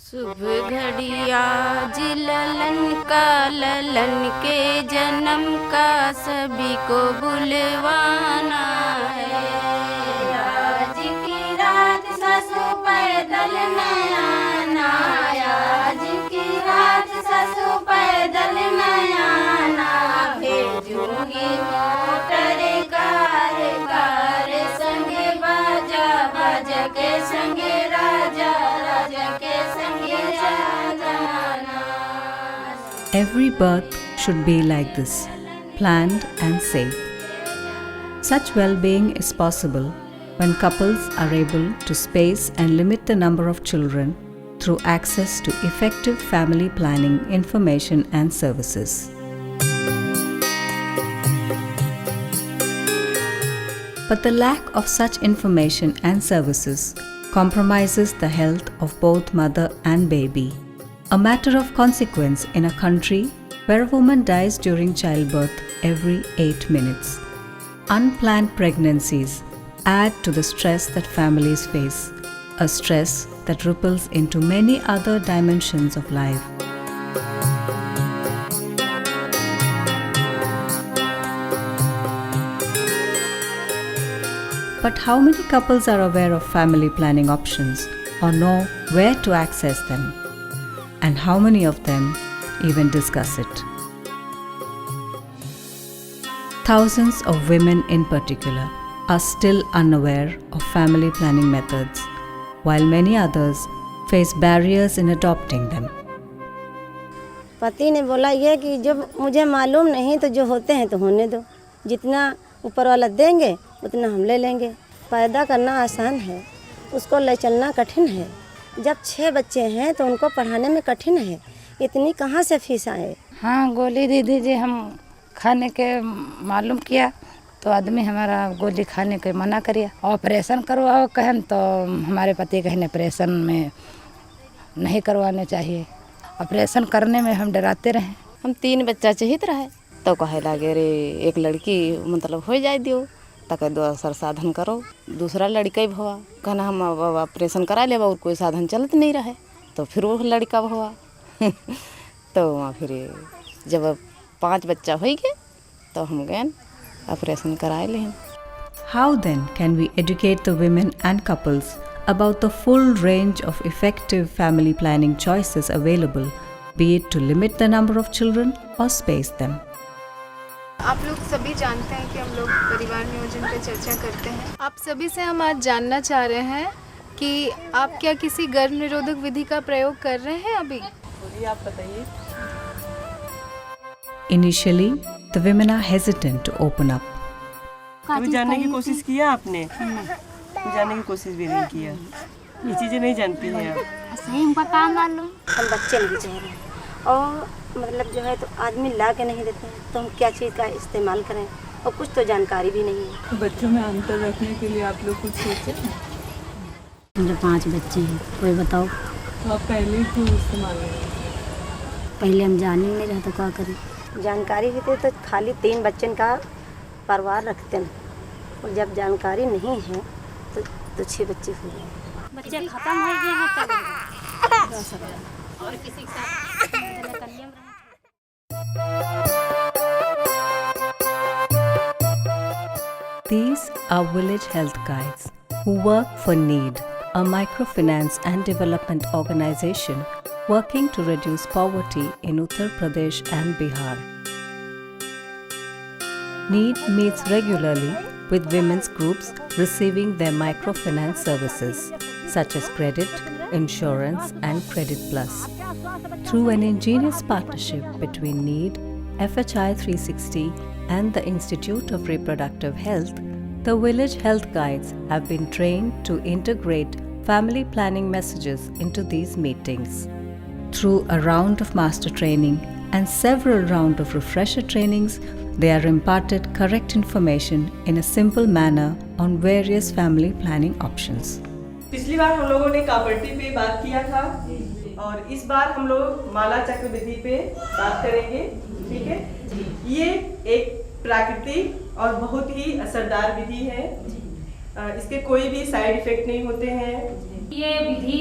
शुभ घड़िया ललन के जन्म का सभी को बुलवाना है। आज की रात ससु पैदल न आना, आज की रात ससु पैदल न आना, भेजूंगी मोटर कार कार संगे बाजा बाजा के संगे राजा राजा के संगे जाना। Every birth should be like this, planned and safe. Such well-being is possible when couples are able to space and limit the number of children through access to effective family planning information and services. But the lack of such information and services compromises the health of both mother and baby, a matter of consequence in a country where a woman dies during childbirth every 8 minutes. Unplanned pregnancies add to the stress that families face, a stress that ripples into many other dimensions of life. But how many couples are aware of family planning options or know where to access them? And how many of them even discuss it? Thousands of women in particular are still unaware of family planning methods, while many others face barriers in adopting them. पति ने बोला ये कि जब मुझे मालूम नहीं तो जो होते हैं तो होने दो, जितना ऊपर वाला देंगे उतना हम ले लेंगे। पैदा करना आसान है, उसको ले चलना कठिन है। जब 6 बच्चे हैं तो उनको पढ़ाने में कठिन है, इतनी कहाँ से फीस आए। हाँ, गोली दे दीजिए। हम खाने के मालूम किया तो आदमी हमारा गोली खाने के मना करिए। ऑपरेशन करवाओ कहन तो हमारे पति कहने ऑपरेशन में नहीं करवाने चाहिए। ऑपरेशन करने में हम डराते रहे। हम 3 बच्चा चाहिए रहे तो कहे लगे रे एक लड़की मतलब हो जाए दियो तक दूसरा साधन करो। दूसरा लड़का ही भवा कहना हम ऑपरेशन करा ले और कोई साधन चलत नहीं रहे तो फिर वो लड़का भवा तो वहाँ फिर जब 5 बच्चा हो गए तो हम गए ऑपरेशन कराए ले। How then can we educate the women and couples about the full range of effective family planning choices available, be it to limit the number of children or space them? आप लोग सभी जानते हैं कि हम लोग परिवार नियोजन पर चर्चा करते हैं। आप सभी से हम आज जानना चाह रहे हैं कि आप क्या किसी गर्भ निरोधक विधि का प्रयोग कर रहे हैं अभी? आप बताइए। Initially, the women are hesitant to open up. कभी जानने की कोशिश किया आपने? जानने की कोशिश भी नहीं किया। ये चीज़ें नहीं जानती हैं आप। सही हमको काम मालूम। हम बच्चे नहीं चाह रहे और मतलब जो है तो आदमी ला के नहीं देते हैं तो हम क्या चीज़ का इस्तेमाल करें और कुछ तो जानकारी भी नहीं है। बच्चों में अंतर रखने के लिए आप लोग कुछ सोचें? मुझे 5 बच्चे हैं, कोई बताओ। तो आप पहले क्यों इस्तेमाल करें? पहले हम जान ही नहीं रहा तो क्या करें। जानकारी होती तो खाली 3 बच्चन का परिवार रखते हैं और जब जानकारी नहीं है तो 6 बच्चे हो गए। बच्चे खत्म हो गए हैं तब और किसी के साथ These are village health guides who work for NEED, a microfinance and development organization working to reduce poverty in Uttar Pradesh and Bihar. NEED meets regularly with women's groups receiving their microfinance services such as credit, insurance and Credit Plus. Through an ingenious partnership between NEED, FHI 360 and the Institute of Reproductive Health, the village health guides have been trained to integrate family planning messages into these meetings. Through a round of master training and several rounds of refresher trainings, they are imparted correct information in a simple manner on various family planning options. पिछली बार हम लोगों ने कापर्टी पे बात किया था और इस बार हम लोग माला चक्र विधि पे बात करेंगे। ठीक है, ये एक प्राकृतिक और बहुत ही असरदार विधि है। इसके कोई भी साइड इफेक्ट नहीं होते हैं। ये विधि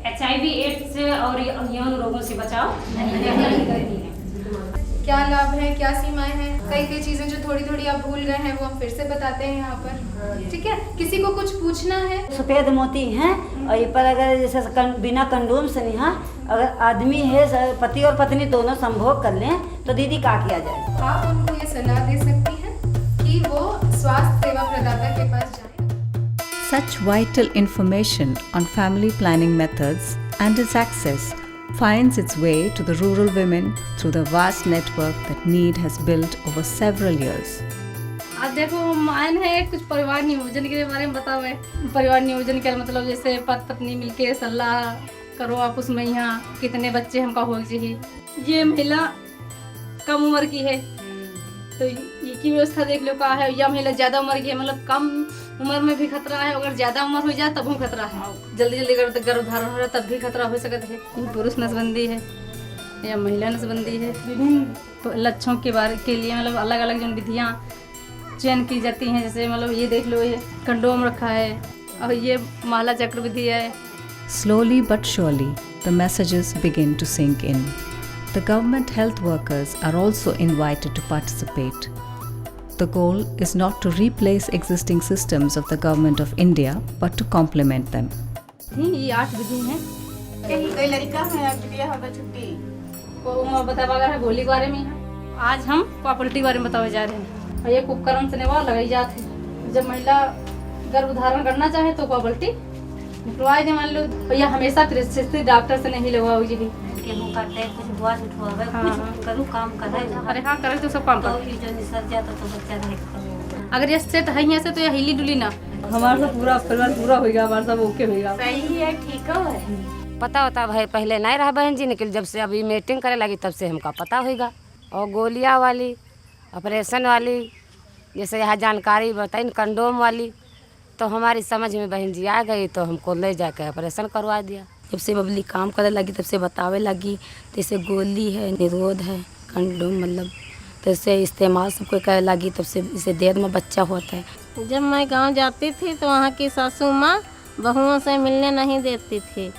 HIV एड्स और यौन रोगों से बचाव नहीं करती है। क्या लाभ है, क्या सीमाएं हैं, कई चीजें जो थोड़ी थोड़ी आप भूल गए हैं वो हम फिर से बताते हैं यहाँ पर। ठीक है, किसी को कुछ पूछना है? सफ़ेद मोती हैं और ये पर अगर जैसे बिना कंडोम से नहीं, अगर आदमी है पति और पत्नी दोनों संभोग कर लें तो दीदी क्या किया जाए? आप उनको ये सलाह दे सकती हैं कि वो स्वास्थ्य सेवा प्रदाता के पास जाएं। Such vital information on family planning methods and its access finds its way to the rural women through the vast network that NEED has built over several years. आज देखो हम आए हैं कुछ परिवार नियोजन के बारे में बताओ। परिवार नियोजन का मतलब जैसे पति पत्नी मिलके सलाह करो आप उसमें यहाँ कितने बच्चे हमका हो चाहिए। ये महिला कम उम्र की है तो ये की व्यवस्था देख लो क्या है, या महिला ज़्यादा उम्र की है मतलब कम उम्र में भी खतरा है, अगर ज़्यादा उम्र हो जाए तब भी खतरा है, जल्दी जल्दी गर्भधारण हो रहा है तब भी खतरा हो सकता है। पुरुष नसबंदी है या महिला नसबंदी है, विभिन्न लक्षणों के बारे के लिए मतलब अलग अलग जो विधियाँ चयन की जाती हैं। जैसे मतलब ये देख लो, ये कंडोम रखा है और ये माला चक्र विधि है। Slowly but surely, the messages begin to sink in. The government health workers are also invited to participate. The goal is not to replace existing systems of the Government of India, but to complement them. ये 8 विधि हैं। कोई लड़का है बिटिया होगा छुट्टी को बता वगैरह गोली के बारे में है। आज हम क्वापल्टी के बारे में बतावे जा रहे हैं। और एक उपकरण से नेवा लगाई जाती है। जब महिला गर्भ धारण करना चाहे तो क्वापल्टी निकलवाए दे मान लो, या हमेशा प्रशिक्षित डॉक्टर से नहीं लगवाओ जी। गेहूँ काटे कुछ बुआ उठवावे कुछ करूँ काम करे। अरे हाँ करे तो सब काम तो कर। ये जो निसर जाता तो बच्चा रहेगा। अगर ये सेट है यहाँ से तो ये हिली डुली ना, हमारा सब पूरा परिवार पूरा होगा, हमारा सब ओके होगा। सही है, ठीक है। पता होता भाई पहले नहीं रहा बहन जी, लेकिन जब से अभी मीटिंग करे लगी तब से हमका पता होगा। और गोलियां वाली, ऑपरेशन वाली, जैसे यहाँ जानकारी बताई कंडोम वाली, तो हमारी समझ में बहन जी आ गई तो हमको ले जाकर ऑपरेशन करवा दिया। जब से बबली काम करने लगी तब से बतावे लगी, जैसे गोली है, निरोध है, कंडोम मतलब तो इससे इस्तेमाल सबको करे लगी, तब से इसे देर में बच्चा होता है। जब मैं गांव जाती थी तो वहाँ की सासू माँ बहुओं से मिलने नहीं देती थी।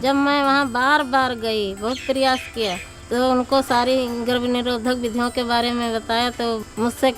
जब मैं वहाँ बार बार गई, बहुत प्रयास किया, तो उनको सारी गर्भ निरोधक विधियों के बारे में बताया तो मुझसे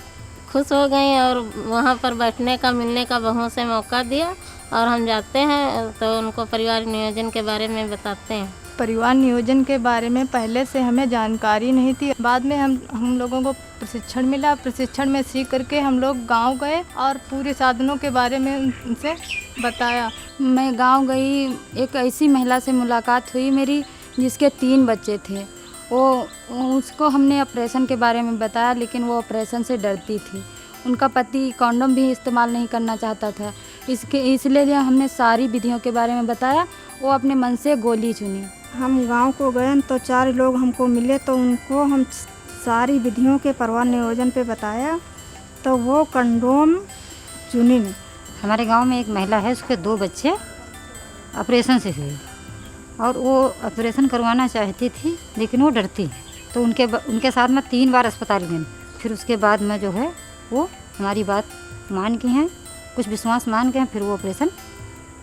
खुश हो गई और वहाँ पर बैठने का मिलने का बहुओं से मौका दिया और हम जाते हैं तो उनको परिवार नियोजन के बारे में बताते हैं। परिवार नियोजन के बारे में पहले से हमें जानकारी नहीं थी। बाद में हम लोगों को प्रशिक्षण मिला। प्रशिक्षण में सीख करके हम लोग गांव गए और पूरे साधनों के बारे में उनसे बताया। मैं गांव गई, एक ऐसी महिला से मुलाकात हुई मेरी जिसके 3 बच्चे थे। उसको हमने ऑपरेशन के बारे में बताया, लेकिन वो ऑपरेशन से डरती थी। उनका पति कॉन्डम भी इस्तेमाल नहीं करना चाहता था। इसलिए हमने सारी विधियों के बारे में बताया, वो अपने मन से गोली चुनी। हम गांव को गए तो 4 लोग हमको मिले तो उनको हम सारी विधियों के परिवार नियोजन पे बताया तो वो कंडोम चुनी नहीं। हमारे गांव में एक महिला है, उसके 2 बच्चे ऑपरेशन से हुए और वो ऑपरेशन करवाना चाहती थी लेकिन वो डरती, तो उनके साथ में 3 बार अस्पताल गए। फिर उसके बाद में जो है वो हमारी बात मान की हैं, कुछ विश्वास मान के हैं, फिर वो ऑपरेशन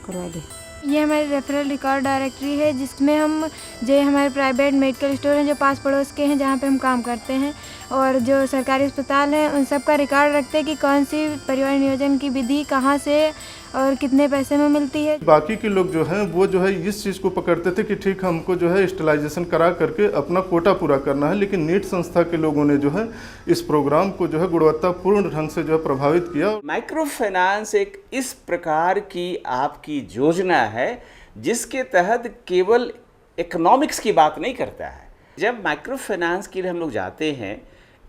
करवा दी। ये हमारी रेफरल रिकॉर्ड डायरेक्टरी है जिसमें हम जो हमारे प्राइवेट मेडिकल स्टोर हैं जो पास पड़ोस के हैं जहाँ पे हम काम करते हैं और जो सरकारी अस्पताल हैं उन सब का रिकॉर्ड रखते हैं कि कौन सी परिवार नियोजन की विधि कहाँ से और कितने पैसे में मिलती है। बाकी के लोग जो हैं वो जो है इस चीज़ को पकड़ते थे कि ठीक हमको जो है स्टेलाइजेशन करा करके अपना कोटा पूरा करना है, लेकिन नीट संस्था के लोगों ने जो है इस प्रोग्राम को जो है गुणवत्तापूर्ण ढंग से जो है प्रभावित किया। माइक्रो फाइनेंस एक इस प्रकार की आपकी योजना है जिसके तहत केवल इकोनॉमिक्स की बात नहीं करता है। जब माइक्रो फाइनेंस के लिए हम लोग जाते हैं,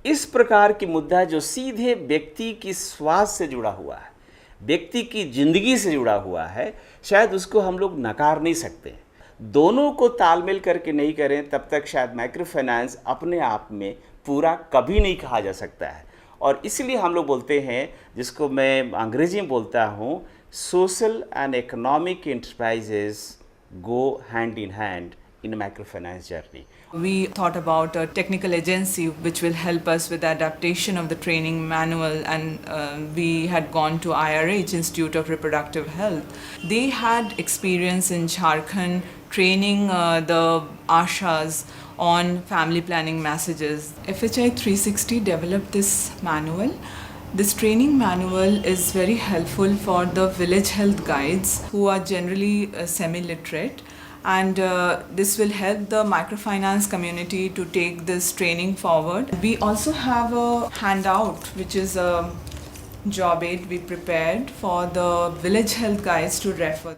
इस प्रकार की मुद्दा जो सीधे व्यक्ति की स्वास्थ्य से जुड़ा हुआ है, व्यक्ति की ज़िंदगी से जुड़ा हुआ है, शायद उसको हम लोग नकार नहीं सकते। दोनों को तालमेल करके नहीं करें तब तक शायद माइक्रो फाइनेंस अपने आप में पूरा कभी नहीं कहा जा सकता है। और इसलिए हम लोग बोलते हैं, जिसको मैं अंग्रेजी में बोलता हूँ, social and economic enterprises go hand in hand in a microfinance journey? We thought about a technical agency which will help us with the adaptation of the training manual, and we had gone to IRH, Institute of Reproductive Health. They had experience in Jharkhand training the Ashas on family planning messages. FHI 360 developed this manual. This training manual is very helpful for the village health guides who are generally semi-literate, and this will help the microfinance community to take this training forward. We also have a handout which is a job aid we prepared for the village health guides to refer.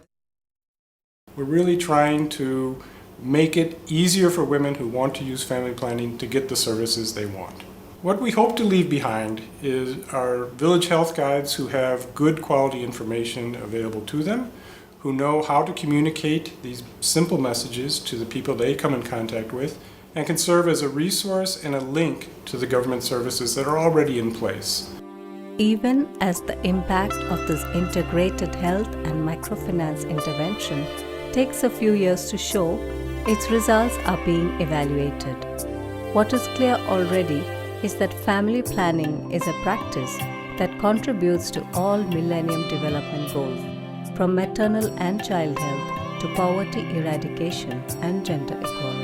We're really trying to make it easier for women who want to use family planning to get the services they want. What we hope to leave behind is our village health guides who have good quality information available to them, who know how to communicate these simple messages to the people they come in contact with, and can serve as a resource and a link to the government services that are already in place. Even as the impact of this integrated health and microfinance intervention takes a few years to show, its results are being evaluated. What is clear already is that family planning is a practice that contributes to all Millennium Development Goals, from maternal and child health to poverty eradication and gender equality.